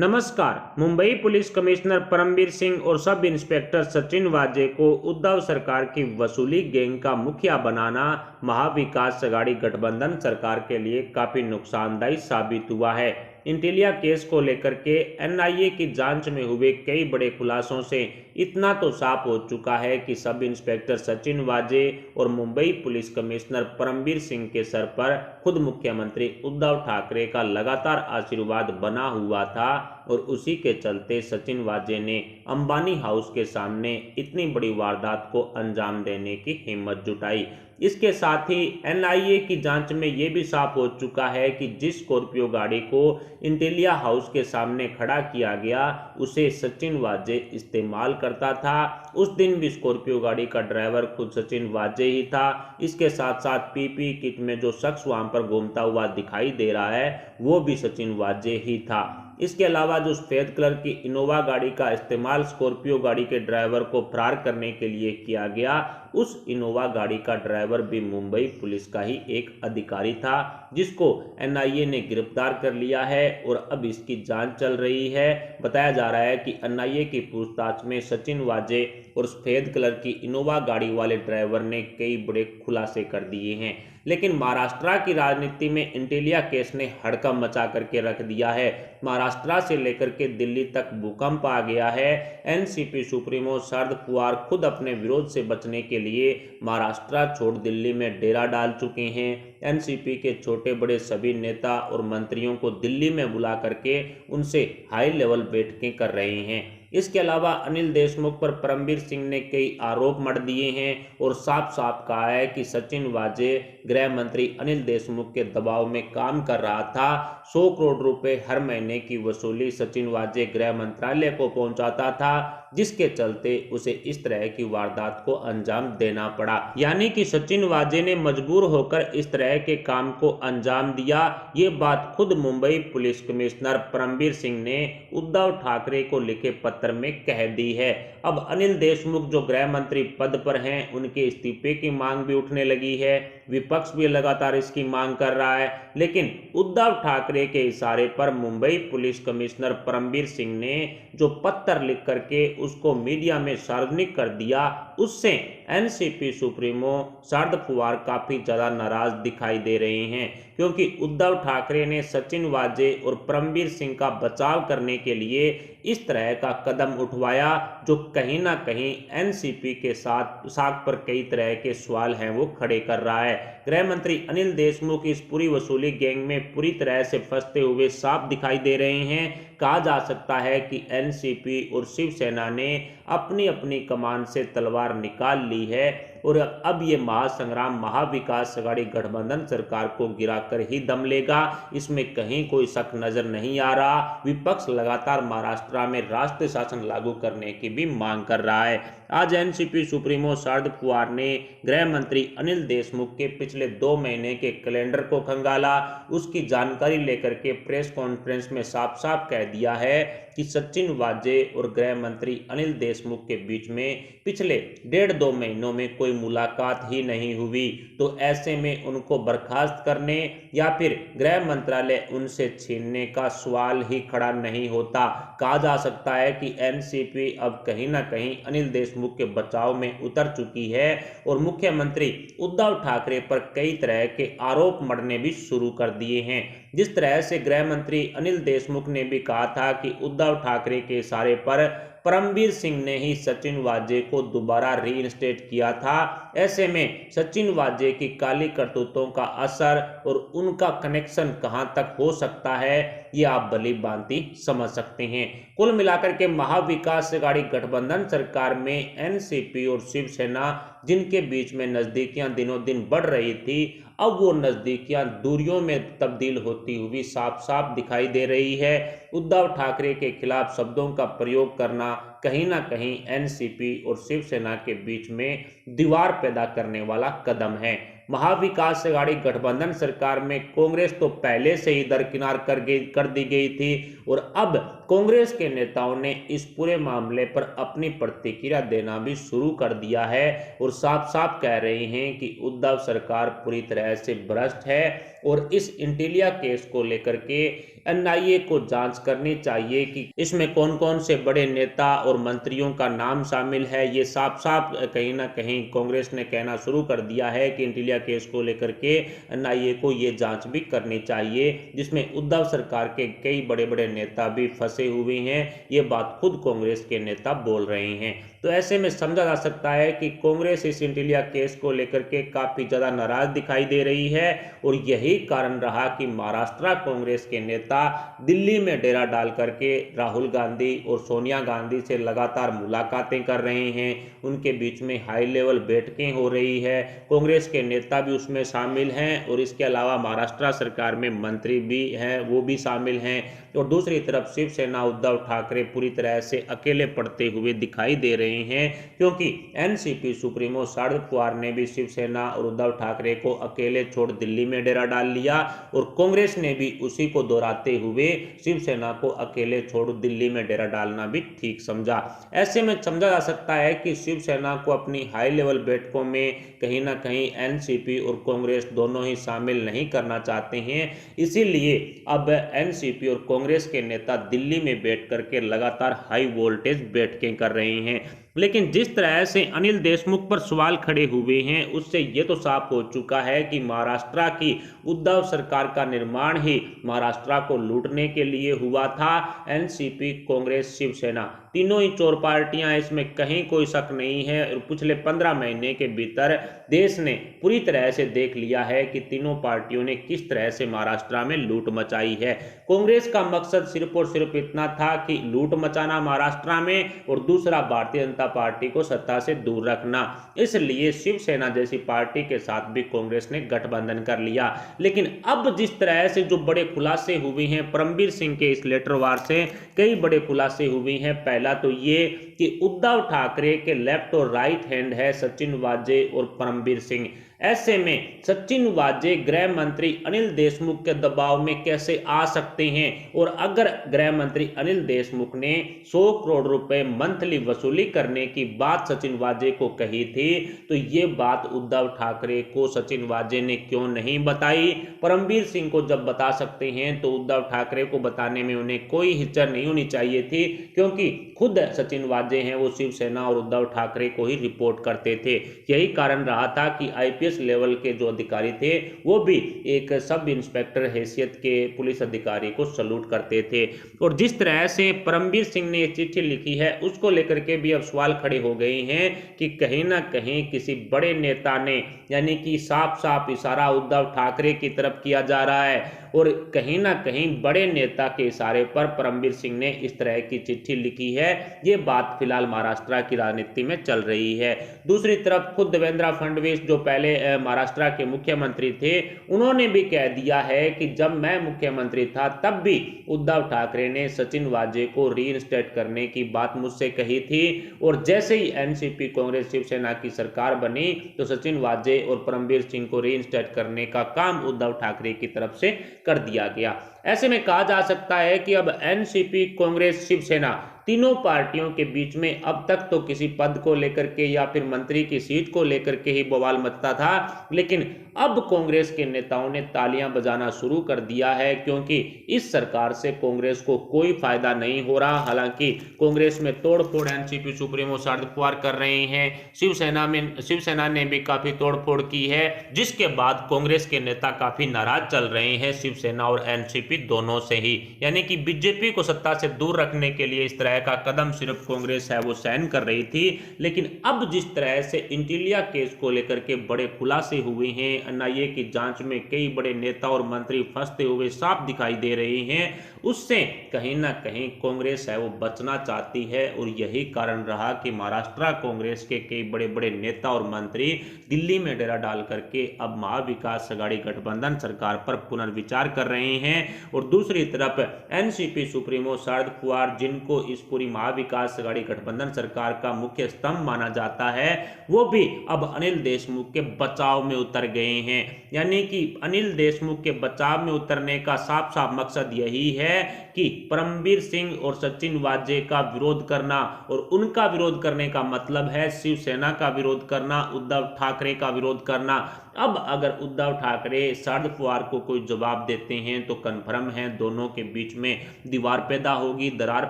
नमस्कार। Mumbai police commissioner Parambir Singh और sub inspector Sachin वाजे को उद्धव सरकार की वसूली गैंग का मुखिया बनाना महाविकास अघाड़ी गठबंधन सरकार के लिए काफी नुकसानदायी साबित हुआ है। इंटेलिया केस को लेकर के एनआईए की जांच में हुए कई बड़े खुलासों से इतना तो साफ हो चुका है कि सब इंस्पेक्टर सचिन वाजे और मुंबई पुलिस कमिश्नर परमबीर सिंह के सर पर खुद मुख्यमंत्री उद्धव ठाकरे का लगातार आशीर्वाद बना हुआ था और उसी के चलते सचिन वाजे ने अंबानी हाउस के सामने इतनी बड़ी वारदात को अंजाम देने की हिम्मत जुटाई। इसके साथ ही एनआईए की जांच में यह भी साफ हो चुका है कि जिस स्कॉर्पियो गाड़ी को इंटेलिया हाउस के सामने खड़ा किया गया उसे सचिन वाजे इस्तेमाल करता था। उस दिन भी स्कॉर्पियो गाड़ी का ड्राइवर खुद सचिन वाजे ही था। इसके साथ साथ पीपी किट में जो शख्स वहां पर घूमता हुआ दिखाई दे रहा है वो भी सचिन वाजे ही था। इसके अलावा जो सफेद कलर की इनोवा गाड़ी का इस्तेमाल स्कॉर्पियो गाड़ी के ड्राइवर को फरार करने के लिए किया गया, उस इनोवा गाड़ी का ड्राइवर भी मुंबई पुलिस का ही एक अधिकारी था जिसको एनआईए ने गिरफ्तार कर लिया है और अब इसकी जांच चल रही है। बताया जा रहा है कि एनआईए की पूछताछ में सचिन वाजे और सफेद कलर की इनोवा गाड़ी वाले ड्राइवर ने कई बड़े खुलासे कर दिए हैं। लेकिन महाराष्ट्र की राजनीति में इंटेलिया केस ने हड़कंप मचा करके रख दिया है। महाराष्ट्र से लेकर के दिल्ली तक भूकंप आ गया है। एनसीपी सुप्रीमो शरद पवार खुद अपने विरोध से बचने के लिए महाराष्ट्र छोड़ दिल्ली में डेरा डाल चुके हैं। एनसीपी के छोटे बड़े सभी नेता और मंत्रियों को दिल्ली में बुला करके उनसे हाई लेवल बैठकें कर रहे हैं। इसके अलावा अनिल देशमुख पर परमबीर सिंह ने कई आरोप मढ़ दिए हैं और साफ साफ कहा है कि सचिन वाजे गृह मंत्री अनिल देशमुख के दबाव में काम कर रहा था। 100 करोड़ रुपए हर महीने की वसूली सचिन वाजे गृह मंत्रालय को पहुंचाता था, जिसके चलते उसे इस तरह की वारदात को अंजाम देना पड़ा। यानी कि सचिन वाजे ने मजबूर होकर इस तरह के काम को अंजाम दिया। ये बात खुद मुंबई पुलिस कमिश्नर परमबीर सिंह ने उद्धव ठाकरे को लिखे पत्र में कह दी है। अब अनिल देशमुख जो गृह मंत्री पद पर हैं, उनके इस्तीफे की मांग भी उठने लगी है। विपक्ष भी लगातार इसकी मांग कर रहा है, लेकिन उद्धव ठाकरे के इशारे पर मुंबई पुलिस कमिश्नर परमबीर सिंह ने जो पत्र लिख करके उसको मीडिया में सार्वजनिक कर दिया, उससे एनसीपी सुप्रीमो शरद पवार काफी ज्यादा नाराज दिखाई दे रहे हैं, क्योंकि उद्धव ठाकरे ने सचिन वाजे और परमबीर सिंह का बचाव करने के लिए इस तरह का कदम उठवाया जो कहीं ना कहीं एनसीपी के साथ साख पर कई तरह के सवाल हैं वो खड़े कर रहा है। गृह मंत्री अनिल देशमुख इस पूरी वसूली गैंग में पूरी तरह से फंसते हुए साफ दिखाई दे रहे हैं। कहा जा सकता है कि एनसीपी और शिवसेना ने अपनी अपनी कमान से तलवार निकाल ली है और अब ये महासंग्राम महाविकास अघाड़ी गठबंधन सरकार को गिराकर ही दम लेगा, इसमें कहीं कोई शक नजर नहीं आ रहा। विपक्ष लगातार महाराष्ट्र में राष्ट्रीय शासन लागू करने की भी मांग कर रहा है। आज एनसीपी सुप्रीमो शरद पवार ने गृह मंत्री अनिल देशमुख के पिछले 2 महीने के कैलेंडर को खंगाला। उसकी जानकारी लेकर के प्रेस कॉन्फ्रेंस में साफ साफ कह दिया है कि सचिन वाजे और गृह मंत्री अनिल देशमुख के बीच में पिछले 1.5-2 महीनों में कोई मुलाकात ही नहीं हुई, तो ऐसे में उनको बर्खास्त करने या फिर गृह मंत्रालय उनसे छीनने का सवाल ही खड़ा नहीं होता। कहा जा सकता है कि एनसीपी अब कहीं ना कहीं अनिल देशमुख के बचाव में उतर चुकी है और मुख्यमंत्री उद्धव ठाकरे पर कई तरह के आरोप मढ़ने भी शुरू कर दिए हैं। जिस तरह से गृह मंत्री अनिल देशमुख ने भी कहा था कि उद्धव ठाकरे के इशारे पर परमबीर सिंह ने ही सचिन वाजे को दोबारा रीइंस्टेट किया था, ऐसे में सचिन वाजे की काली करतूतों का असर और उनका कनेक्शन कहां तक हो सकता है ये आप भली भांति समझ सकते हैं। कुल मिलाकर के महाविकास अघाड़ी गठबंधन सरकार में एनसीपी और शिवसेना जिनके बीच में नजदीकियां दिनों दिन बढ़ रही थी, अब वो नजदीकियां दूरियों में तब्दील होती हुई साफ साफ दिखाई दे रही है। उद्धव ठाकरे के खिलाफ शब्दों का प्रयोग करना कहीं ना कहीं एनसीपी और शिवसेना के बीच में दीवार पैदा करने वाला कदम है। महाविकास अघाड़ी गठबंधन सरकार में कांग्रेस तो पहले से ही दरकिनार कर दी गई थी और अब कांग्रेस के नेताओं ने इस पूरे मामले पर अपनी प्रतिक्रिया देना भी शुरू कर दिया है और साफ साफ कह रहे हैं कि उद्धव सरकार पूरी तरह से भ्रष्ट है और इस इंटीलिया केस को लेकर के एनआईए को जांच करनी चाहिए कि इसमें कौन कौन से बड़े नेता और मंत्रियों का नाम शामिल है। ये साफ साफ कहीं ना कहीं कांग्रेस ने कहना शुरू कर दिया है कि इंटीलिया केस को लेकर के एनआईए को ये जांच भी करनी चाहिए, जिसमें उद्धव सरकार के कई बड़े बड़े नेता भी फंसे हुए हैं। ये बात खुद कांग्रेस के नेता बोल रहे हैं। तो ऐसे में समझा जा सकता है कि कांग्रेस इस इंटीलिया केस को लेकर के काफी ज्यादा नाराज दिखाई दे रही है और यही कारण रहा कि महाराष्ट्र कांग्रेस के नेता दिल्ली में डेरा डाल करके राहुल गांधी और सोनिया गांधी से लगातार मुलाकातें कर रहे हैं। उनके बीच में हाई लेवल बैठकें हो रही है, कांग्रेस के नेता भी उसमें शामिल हैं और इसके अलावा महाराष्ट्र सरकार में मंत्री भी हैं, वो भी शामिल हैं। और दूसरी तरफ शिवसेना उद्धव ठाकरे पूरी तरह से अकेले पड़ते हुए दिखाई दे रहे हैं, क्योंकि एनसीपी सुप्रीमो शरद पवार ने भी शिवसेना और उद्धव ठाकरे को अकेले छोड़ दिल्ली में डेरा डाल लिया और कांग्रेस ने भी उसी को दोहराते हुए शिवसेना को अकेले छोड़ दिल्ली में डेरा डालना भी ठीक समझा। ऐसे में समझा जा सकता है कि शिवसेना को अपनी हाई लेवल बैठकों में कहीं ना कहीं एनसीपी और कांग्रेस दोनों ही शामिल नहीं करना चाहते हैं, इसीलिए अब एनसीपी और कांग्रेस के नेता दिल्ली में बैठ करके लगातार हाई वोल्टेज बैठकें कर रहे हैं। लेकिन जिस तरह से अनिल देशमुख पर सवाल खड़े हुए हैं उससे ये तो साफ हो चुका है कि महाराष्ट्र की उद्धव सरकार का निर्माण ही महाराष्ट्र को लूटने के लिए हुआ था। एनसीपी, कांग्रेस, शिवसेना तीनों ही चोर पार्टियां, इसमें कहीं कोई शक नहीं है। और पिछले 15 महीने के भीतर देश ने पूरी तरह से देख लिया है कि तीनों पार्टियों ने किस तरह से महाराष्ट्र में लूट मचाई है। कांग्रेस का मकसद सिर्फ और सिर्फ इतना था कि लूट मचाना महाराष्ट्र में और दूसरा भारतीय जनता पार्टी को सत्ता से दूर रखना, इसलिए शिवसेना जैसी पार्टी के साथ भी कांग्रेस ने गठबंधन कर लिया। लेकिन अब जिस तरह से जो बड़े खुलासे हुए हैं परमबीर सिंह के इस लेटर वार से, कई बड़े खुलासे हुए हैं। पहला तो ये कि उद्धव ठाकरे के लेफ्ट और राइट हैंड है सचिन वाजे और परमबीर सिंह। ऐसे में सचिन वाजे गृह मंत्री अनिल देशमुख के दबाव में कैसे आ सकते हैं, और अगर गृह मंत्री अनिल देशमुख ने 100 करोड़ रुपए मंथली वसूली करने की बात सचिन वाजे को कही थी तो ये बात उद्धव ठाकरे को सचिन वाजे ने क्यों नहीं बताई। परमबीर सिंह को जब बता सकते हैं तो उद्धव ठाकरे को बताने में उन्हें कोई हिचक नहीं होनी चाहिए थी, क्योंकि खुद सचिन वाजे हैं वो शिवसेना और उद्धव ठाकरे को ही रिपोर्ट करते थे। यही कारण रहा था कि आईपीएस लेवल के जो अधिकारी थे वो भी एक सब इंस्पेक्टर हैसियत के पुलिस अधिकारी को सलूट करते थे। और जिस तरह से परमबीर सिंह ने चिट्ठी लिखी है उसको लेकर के भी अब सवाल खड़े हो गए हैं कि कहीं ना कहीं किसी बड़े नेता ने, यानी कि साफ साफ इशारा उद्धव ठाकरे की तरफ किया जा रहा है और कहीं ना कहीं बड़े नेता के इशारे पर परमबीर सिंह ने इस तरह की चिट्ठी लिखी है। ये बात फिलहाल महाराष्ट्र की राजनीति में चल रही है। दूसरी तरफ खुद देवेंद्र फडणवीस जो पहले महाराष्ट्र के मुख्यमंत्री थे, उन्होंने भी कह दिया है कि जब मैं मुख्यमंत्री था तब भी उद्धव ठाकरे ने सचिन वाजे को रीइंस्टेट करने की बात मुझसे कही थी, और जैसे ही एनसीपी कांग्रेस शिवसेना की सरकार बनी तो सचिन वाजे और परमबीर सिंह को रीइंस्टेट करने का काम उद्धव ठाकरे की तरफ से कर दिया गया। ऐसे में कहा जा सकता है कि अब एनसीपी, कांग्रेस, शिवसेना तीनों पार्टियों के बीच में अब तक तो किसी पद को लेकर के या फिर मंत्री की सीट को लेकर के ही बवाल मचता था, लेकिन अब कांग्रेस के नेताओं ने तालियां बजाना शुरू कर दिया है, क्योंकि इस सरकार से कांग्रेस को कोई फायदा नहीं हो रहा। हालांकि कांग्रेस में तोड़फोड़ एनसीपी सुप्रीमो शरद पवार कर रहे हैं, शिवसेना ने भी काफी तोड़फोड़ की है, जिसके बाद कांग्रेस के नेता काफी नाराज चल रहे हैं शिवसेना और एनसीपी दोनों से ही। यानी कि बीजेपी को सत्ता से दूर रखने के लिए इस तरह का कदम सिर्फ कांग्रेस है वो सहन कर रही थी, लेकिन अब जिस तरह से इंटीलिया केस को लेकर के बड़े खुलासे हुए हैं, एनआईए की जांच में कई बड़े नेता और मंत्री फंसते हुए साफ दिखाई दे रहे हैं, उससे कहीं ना कहीं कांग्रेस है वो बचना चाहती है। और यही कारण रहा कि महाराष्ट्र कांग्रेस के कई बड़े बड़े नेता और मंत्री दिल्ली में डेरा डाल करके अब महाविकास अघाड़ी गठबंधन सरकार पर पुनर्विचार कर रहे हैं। और दूसरी तरफ एनसीपी सुप्रीमो शरद पवार, जिनको इस इस पूरी महाविकास अघाड़ी गठबंधन सरकार का मुख्य स्तंभ माना जाता है, वो भी अब अनिल देशमुख के बचाव में उतर गए हैं। यानी कि अनिल देशमुख के बचाव में उतरने का साफ साफ मकसद यही है कि परमबीर सिंह और सचिन वाजे का विरोध करना, और उनका विरोध करने का मतलब है शिवसेना का विरोध करना, उद्धव ठाकरे का विरोध करना। अब अगर उद्धव ठाकरे शरद पवार को कोई जवाब देते हैं तो कन्फर्म है दोनों के बीच में दीवार पैदा होगी, दरार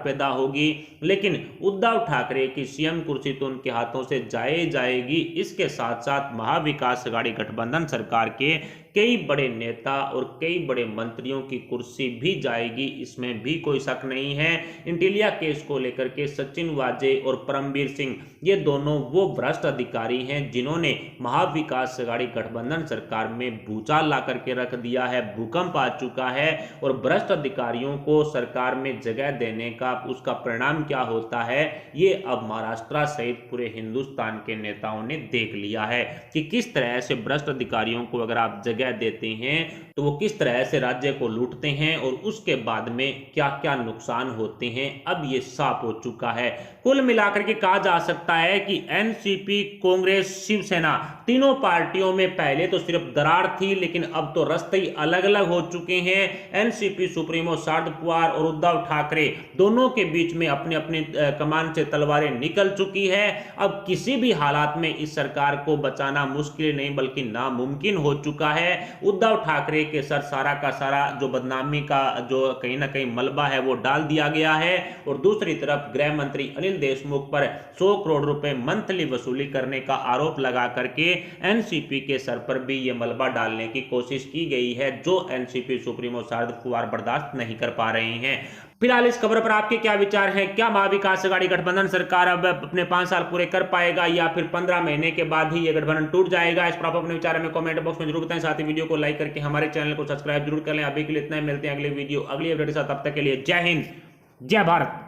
पैदा होगी। लेकिन उद्धव ठाकरे की सीएम कुर्सी तो उनके हाथों से जाएगी। इसके साथ साथ महाविकास अघाड़ी गठबंधन सरकार के कई बड़े नेता और कई बड़े मंत्रियों की कुर्सी भी जाएगी, इसमें भी कोई शक नहीं है। इंटीलिया केस को लेकर के सचिन वाजे और परमबीर सिंह, ये दोनों वो भ्रष्ट अधिकारी हैं जिन्होंने महाविकास अघाड़ी गठबंधन सरकार में भूचाल ला करके रख दिया है, भूकंप आ चुका है। और भ्रष्ट अधिकारियों को सरकार में जगह देने का उसका परिणाम क्या होता है, ये अब महाराष्ट्र सहित पूरे हिंदुस्तान के नेताओं ने देख लिया है कि किस तरह से भ्रष्ट अधिकारियों को अगर आप जगह देते हैं तो वो किस तरह से राज्य को लूटते हैं और उसके बाद में क्या क्या नुकसान होते हैं। अब ये साफ हो चुका है। कुल मिलाकर के कहा जा सकता है कि एनसीपी, कांग्रेस, शिवसेना, तीनों पार्टियों में पहले तो सिर्फ दरार थी, लेकिन अब तो रास्ते ही अलग अलग हो चुके हैं। एनसीपी सुप्रीमो शरद पवार और उद्धव ठाकरे दोनों के बीच में अपने अपने कमान से तलवारें निकल चुकी है। अब किसी भी हालात में इस सरकार को बचाना मुश्किल नहीं बल्कि नामुमकिन हो चुका है। उद्धव ठाकरे के सर सारा का सारा जो बदनामी का जो कहीं ना कहीं मलबा है वो डाल दिया गया है। और दूसरी तरफ गृह मंत्री अनिल देशमुख पर 100 करोड़ रुपए मंथली वसूली करने का आरोप लगा करके एनसीपी के सर पर भी ये मलबा डालने की कोशिश की गई है, जो एनसीपी सुप्रीमो शरद पवार बर्दाश्त नहीं कर पा रहे हैं। फिलहाल इस खबर पर आपके क्या विचार हैं? क्या महाविकास अघाड़ी गठबंधन सरकार अब अपने 5 साल पूरे कर पाएगा या फिर 15 महीने के बाद ही यह गठबंधन टूट जाएगा? इस पर आप अपने विचार में कमेंट बॉक्स में जरूर बताएं। साथ ही वीडियो को लाइक करके हमारे चैनल को सब्सक्राइब जरूर कर लें। अभी के लिए इतना ही, मिलते हैं अगले वीडियो अगली अपडेट के साथ। तब तक के लिए जय हिंद, जय भारत।